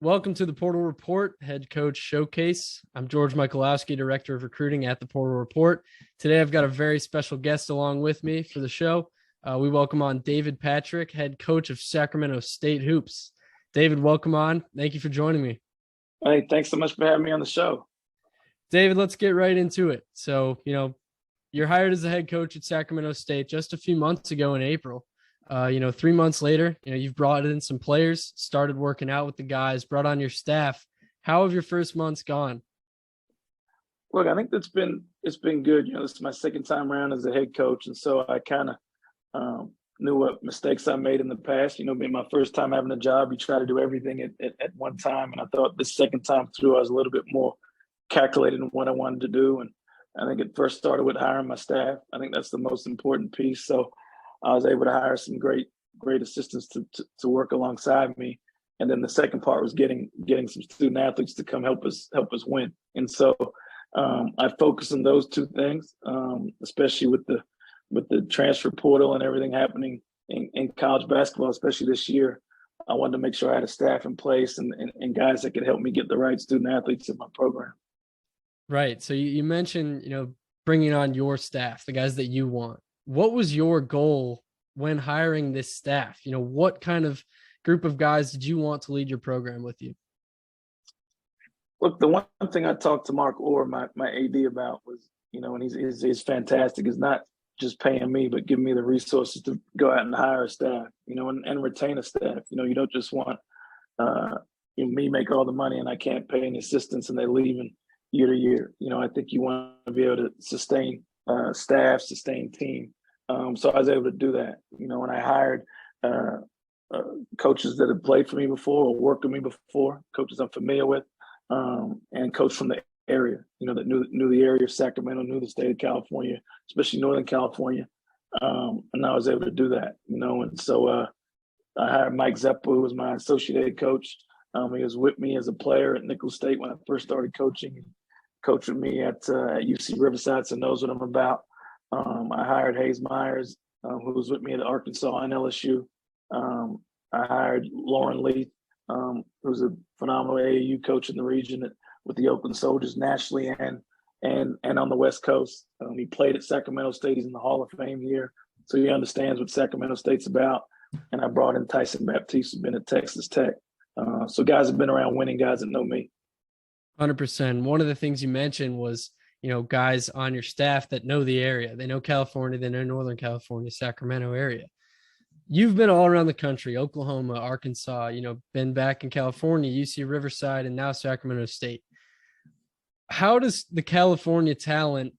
Welcome to the Portal Report Head Coach Showcase. I'm George Michalowski, Director of Recruiting at the Portal Report. Today, I've got a very special guest along with me for the show. We welcome on David Patrick, Head Coach of Sacramento State Hoops. David, welcome on. Thank you for joining me. Hey, thanks so much for having me on the show. David, let's get right into it. So, you're hired as the head coach at Sacramento State just a few months ago in April. 3 months later, you've brought in some players, started working out with the guys, brought on your staff. How have your first months gone? Look, I think it's been good. This is my second time around as a head coach, and so I kind of knew what mistakes I made in the past. Being my first time having a job, you try to do everything at one time, and I thought this second time through, I was a little bit more calculated in what I wanted to do. And I think it first started with hiring my staff. I think that's the most important piece. So I was able to hire some great assistants to work alongside me. And then the second part was getting some student athletes to come help us win. And so I focused on those two things, especially with the transfer portal and everything happening in college basketball, especially this year. I wanted to make sure I had a staff in place and guys that could help me get the right student athletes in my program. Right. So you mentioned, bringing on your staff, the guys that you want. What was your goal when hiring this staff? What kind of group of guys did you want to lead your program with you? Look, the one thing I talked to Mark Orr, my AD, about was, and he's fantastic, is not just paying me, but giving me the resources to go out and hire a staff, and retain a staff. You don't just want me make all the money and I can't pay any assistants and they leave year to year. I think you want to be able to sustain staff, sustain team. So I was able to do that. When I hired coaches that had played for me before or worked with me before, coaches I'm familiar with, and coach from the area, that knew the area of Sacramento, knew the state of California, especially Northern California. And I was able to do that, and so I hired Mike Zeppa, who was my associate head coach. He was with me as a player at Nicholls State when I first started coaching. Coached with me at UC Riverside, so knows what I'm about. I hired Hayes Myers, who was with me at Arkansas and LSU. I hired Lauren Lee, who's a phenomenal AAU coach in the region with the Oakland Soldiers nationally and on the West Coast. He played at Sacramento State. He's in the Hall of Fame here, so he understands what Sacramento State's about. And I brought in Tyson Baptiste, who's been at Texas Tech. So guys have been around winning, guys that know me. 100%. One of the things you mentioned was, guys on your staff that know the area. They know California, they know Northern California, Sacramento area. You've been all around the country, Oklahoma, Arkansas, been back in California, UC Riverside, and now Sacramento State. How does the California talent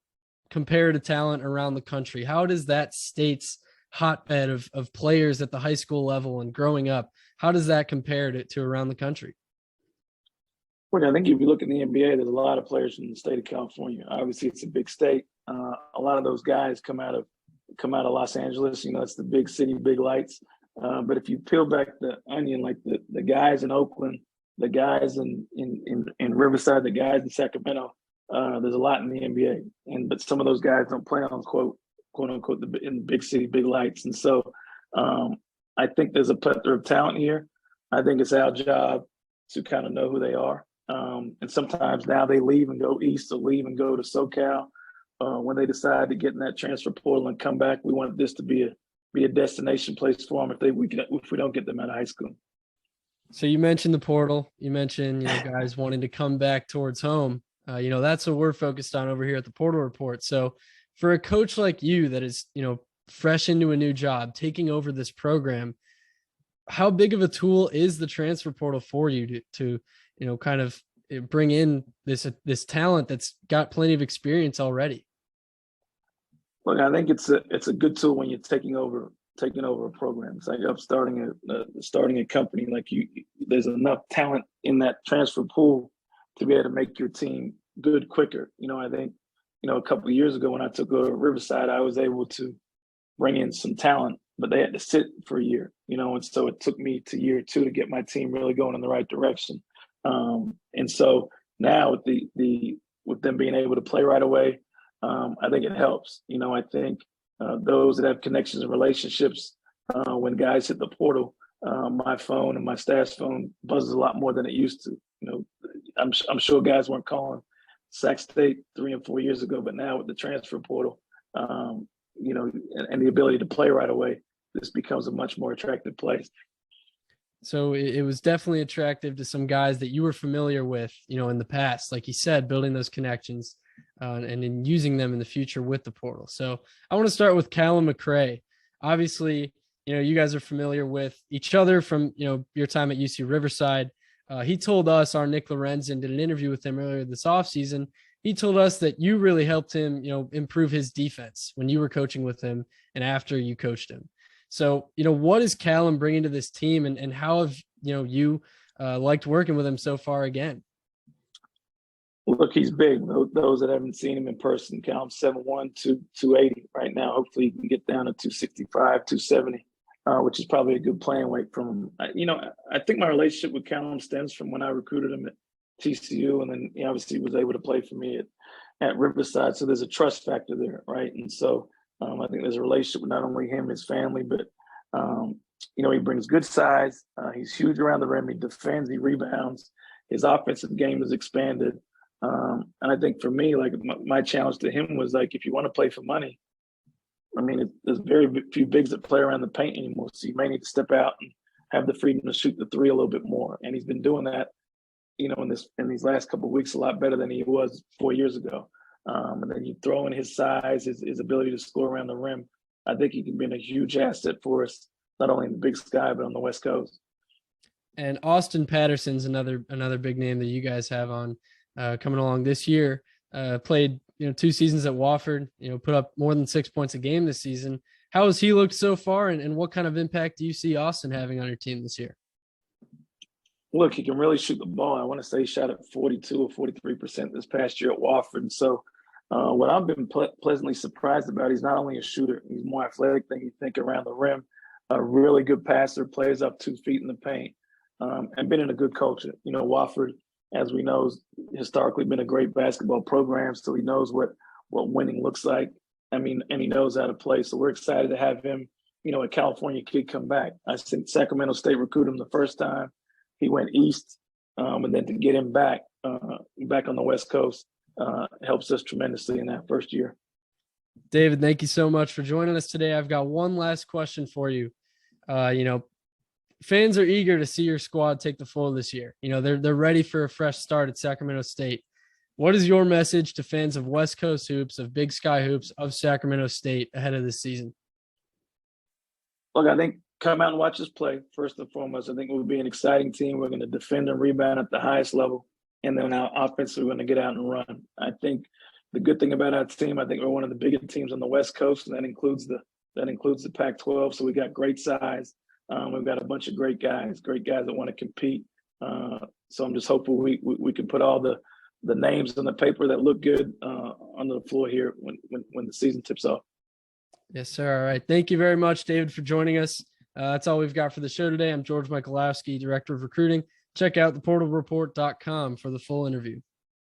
compare to talent around the country? How does that state's hotbed of players at the high school level and growing up, how does that compare to around the country? Well, I think if you look at the NBA, there's a lot of players from the state of California. Obviously, it's a big state. A lot of those guys come out of Los Angeles. It's the big city, big lights. But if you peel back the onion, like the guys in Oakland, the guys in Riverside, the guys in Sacramento, there's a lot in the NBA. But some of those guys don't play on quote unquote in the big city, big lights. And so I think there's a plethora of talent here. I think it's our job to kind of know who they are. And sometimes now they leave and go east or leave and go to SoCal. When they decide to get in that transfer portal and come back, we want this to be a destination place for them if we don't get them out of high school. So you mentioned the portal. You mentioned guys wanting to come back towards home. That's what we're focused on over here at the Portal Report. So for a coach like you that is fresh into a new job, taking over this program, how big of a tool is the transfer portal for you to kind of bring in this talent that's got plenty of experience already? Look, I think it's a good tool when you're taking over a program. It's like starting a company. Like there's enough talent in that transfer pool to be able to make your team good quicker. I think a couple of years ago when I took over Riverside, I was able to bring in some talent, but they had to sit for a year. And so it took me to year 2 to get my team really going in the right direction. And so now with them being able to play right away, I think it helps. I think those that have connections and relationships, when guys hit the portal, my phone and my staff's phone buzzes a lot more than it used to. You know, I'm sure guys weren't calling Sac State 3 and 4 years ago, but now with the transfer portal, you know, and the ability to play right away, this becomes a much more attractive place. So it was definitely attractive to some guys that you were familiar with, you know, in the past, like you said, building those connections and in using them in the future with the portal. So I want to start with Callum McRae. Obviously, you know, you guys are familiar with each other from, you know, your time at UC Riverside. He told us, our Nick Lorenzen did an interview with him earlier this offseason. He told us that you really helped him, you know, improve his defense when you were coaching with him and after you coached him. So, you know, what is Callum bringing to this team, and how have, you know, you liked working with him so far again? Look, he's big. Those that haven't seen him in person, Callum's 7'1", 280 right now. Hopefully he can get down to 265, 270, which is probably a good playing weight from him. You know, I think my relationship with Callum stems from when I recruited him at TCU, and then he obviously was able to play for me at Riverside. So there's a trust factor there, right? And so I think there's a relationship with not only him, his family, but you know, he brings good size. He's huge around the rim. He defends. He rebounds. His offensive game is expanded. And I think for me, like my challenge to him was like, if you want to play for money, I mean, there's very few bigs that play around the paint anymore. So you may need to step out and have the freedom to shoot the three a little bit more. And he's been doing that, you know, in these last couple of weeks a lot better than he was 4 years ago. And then you throw in his size, his ability to score around the rim. I think he can be a huge asset for us, not only in the Big Sky, but on the West Coast. And Austin Patterson's another big name that you guys have on coming along this year. Played, you know, 2 seasons at Wofford, you know, put up more than 6 points a game this season. How has he looked so far, and what kind of impact do you see Austin having on your team this year? Look, he can really shoot the ball. I want to say he shot at 42 or 43% this past year at Wofford. And so what I've been pleasantly surprised about, he's not only a shooter, he's more athletic than you think around the rim, a really good passer, plays up 2 feet in the paint, and been in a good culture. You know, Wofford, as we know, has historically been a great basketball program, so he knows what winning looks like. I mean, and he knows how to play. So we're excited to have him, you know, a California kid come back. I think Sacramento State recruited him the first time. He went east, and then to get him back on the West Coast helps us tremendously in that first year. David, thank you so much for joining us today. I've got one last question for you. You know, fans are eager to see your squad take the floor this year. You know, they're ready for a fresh start at Sacramento State. What is your message to fans of West Coast hoops, of Big Sky hoops, of Sacramento State ahead of this season? Look, I think come out and watch us play, first and foremost. I think we'll be an exciting team. We're going to defend and rebound at the highest level. And then our offense, we're going to get out and run. I think the good thing about our team, I think we're one of the biggest teams on the West Coast, and that includes the Pac-12. So we got great size. We've got a bunch of great guys that want to compete. So I'm just hopeful we can put all the names on the paper that look good on the floor here when the season tips off. Yes, sir. All right. Thank you very much, David, for joining us. That's all we've got for the show today. I'm George Michalowski, Director of Recruiting. Check out theportalreport.com for the full interview.